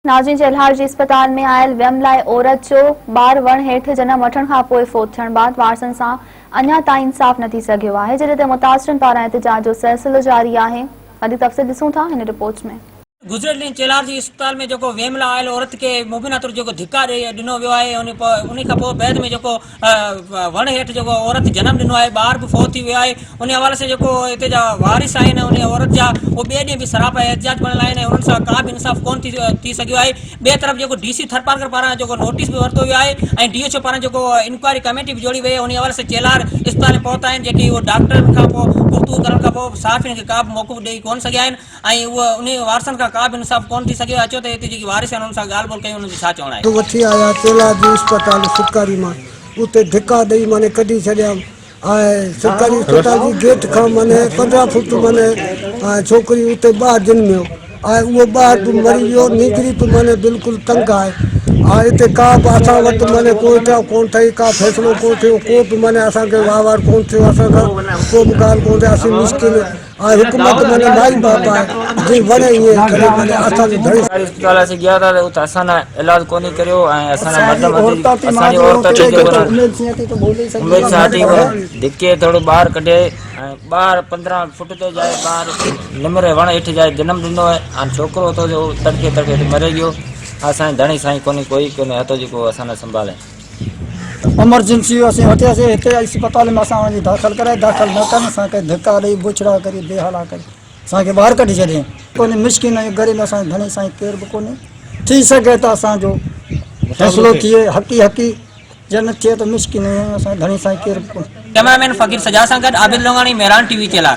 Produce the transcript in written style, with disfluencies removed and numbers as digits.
नाज़रीन, चेल्हार जी अस्पताल में आयल व्यम लाइ औरत जो ॿार वण हेठि जनम वठण खां पोइ फोत थियण बाद वारसनि सां अञा ताईं इंसाफ़ न थी सघियो आहे, जॾहिं त मुतासिरनि पारां एहतिजाज जो सिलसिलो जारी आहे। वधीक तफ़सील ॾिसूं था हिन रिपोर्ट में। गुजरात ॾींहुं चेल्हार जी अस्पताल में जो वेमला आयल औरत के मुबीना तौर जो धिक्का ॾिनो वियो आहे। उन खां पोइ बैद में जो वण हेठि जो औरत जनम ॾिनो आहे, ॿार बि फोत थी वियो आहे। उन हवाले से जो हिते जा वारिस आहिनि उन औरत जा, वो ॿिए ॾींहुं बि सरापा एहतिजाज करण लाइ उन्हनि सां का बि इंसाफ़ कोन थी सघियो आहे। ॿिए तरफ़ जो डीसी थरपारकर पारां जो नोटिस भी वरितो वियो आहे ऐं DHO पारां जो इंक्वायरी कमेटी भी जोड़ी वई आहे। उन हवाले से चेल्हार अस्पताल में पहुता आहिनि जेकी उहो डॉक्टर खां पोइ गुफ़्तगू करण खां पोइ साफ़ हिनखे का बि मौक़फ़ ॾेई कोन सघिया आहिनि ऐं उहा उन वारसनि खां का बि इंसाफ़ कोन थी सघियो। अचो त हिते जेकी वारिस आहिनि उन्हनि सां ॻाल्हि ॿोल कयूं, उन्हनि जो छा चवणु आहे। वठी आया चेल्हार जी अस्पताल सुकारी मां, उते धिक्का ॾेई माने कढी छॾिया ऐं सरकारी अस्पताल जी गेट खां माने 15 फुट माने छोकिरी उते ॿार जनमियो ऐं उहो ॿार बि मरी वियो, निकिरी बि माने बिल्कुलु तंग आहे। हिते का बि असां वटि माने कोई कोन ठही, का फ़ैसिलो कोन थियो, को बि माने असांखे वार कोन थियो, असांखां को बि ॻाल्हि कोन थिए। असीं मुश्किल हुकूमत माने माई बाप आहे जी वणे ईअं करे माने असांखे घणी अस्पताल से गया था तो असाना इलाज कोनी करियो ऐं असाना मर्द असांजी औरत उमेद साथी धिक्के थोड़ो ॿार कढे ऐं ॿार 15 फुट ते जाए, ॿार निमरे वण हेठि जाए जनम ॾिनो आहे ऐं छोकिरो तो जो तड़के तड़के मरे गयो। असांजी धणी साईं कोई कोन्हे हथो जेको असां संभाले। इमरजेंसी असीं वठियासीं हिते अस्पताल में, असां वञी दाख़िल कराए, दाख़िल न कनि असांखे धिक्का ॾेई बुछड़ा करी बेहाला करी असांखे ॿाहिरि कढी छॾियईं। कोन्हे मिस्किन ऐं ग़रीब असांजी धणी साईं केर बि कोन्हे। थी सघे त असांजो फ़ैसिलो थिए, हक़ी जन थिए त मिस्किन असांजी धणी साईं केर बि कोन्हे। कैमरामैन फ़कीर सजा सां गॾु आबिद लोंगाणी, मेहरान TV चेल्हार।